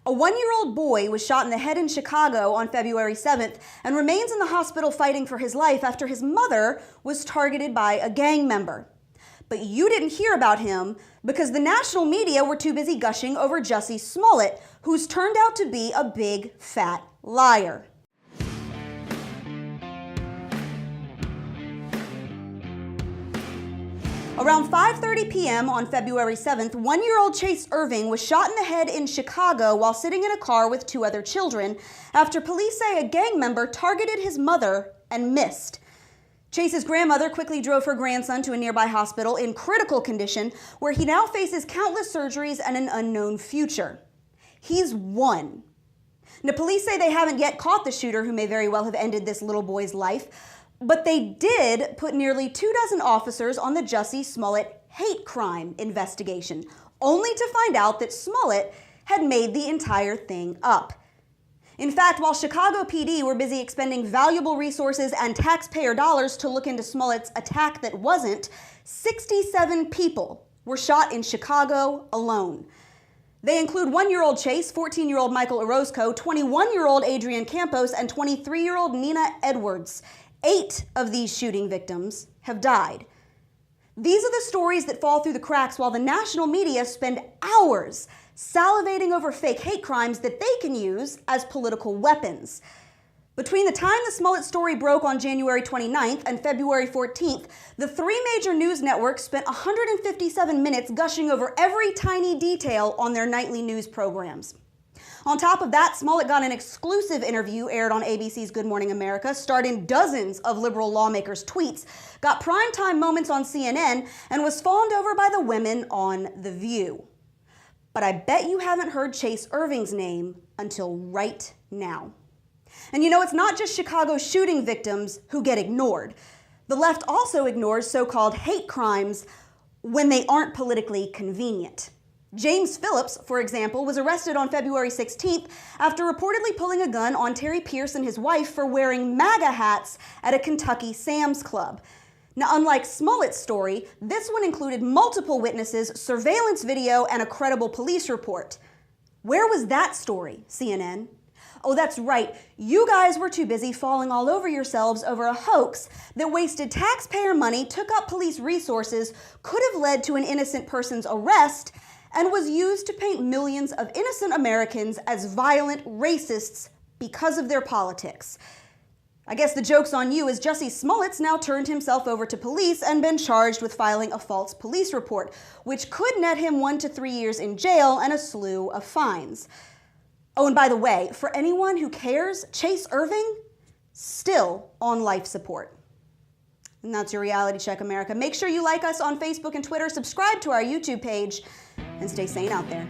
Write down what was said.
A 1-year-old boy was shot in the head in Chicago on February 7th and remains in the hospital fighting for his life after his mother was targeted by a gang member. But you didn't hear about him because the national media were too busy gushing over Jussie Smollett, who's turned out to be a big, fat liar. Around 5:30 p.m. on February 7th, 1-year-old Chase Irving was shot in the head in Chicago while sitting in a car with 2 other children after police say a gang member targeted his mother and missed. Chase's grandmother quickly drove her grandson to a nearby hospital in critical condition, where he now faces countless surgeries and an unknown future. He's 1. Now, police say they haven't yet caught the shooter, who may very well have ended this little boy's life, but they did put nearly 24 officers on the Jussie Smollett hate crime investigation, only to find out that Smollett had made the entire thing up. In fact, while Chicago PD were busy expending valuable resources and taxpayer dollars to look into Smollett's attack that wasn't, 67 people were shot in Chicago alone. They include 1-year-old Chase, 14-year-old Michael Orozco, 21-year-old Adrian Campos, and 23-year-old Nina Edwards. 8 of these shooting victims have died. These are the stories that fall through the cracks while the national media spend hours salivating over fake hate crimes that they can use as political weapons. Between the time the Smollett story broke on January 29th and February 14th, the 3 major news networks spent 157 minutes gushing over every tiny detail on their nightly news programs. On top of that, Smollett got an exclusive interview aired on ABC's Good Morning America, starred in dozens of liberal lawmakers' tweets, got primetime moments on CNN, and was fawned over by the women on The View. But I bet you haven't heard Chase Irving's name until right now. And you know, it's not just Chicago shooting victims who get ignored. The left also ignores so-called hate crimes when they aren't politically convenient. James Phillips, for example, was arrested on February 16th after reportedly pulling a gun on Terry Pierce and his wife for wearing MAGA hats at a Kentucky Sam's Club. Now, unlike Smollett's story, this one included multiple witnesses, surveillance video, and a credible police report. Where was that story, CNN? Oh, that's right. You guys were too busy falling all over yourselves over a hoax that wasted taxpayer money, took up police resources, could have led to an innocent person's arrest, and was used to paint millions of innocent Americans as violent racists because of their politics. I guess the joke's on you, as Jussie Smollett's now turned himself over to police and been charged with filing a false police report, which could net him 1 to 3 years in jail and a slew of fines. Oh, and by the way, for anyone who cares, Chase Irving, still on life support. And that's your Reality Check, America. Make sure you like us on Facebook and Twitter, subscribe to our YouTube page, and stay sane out there.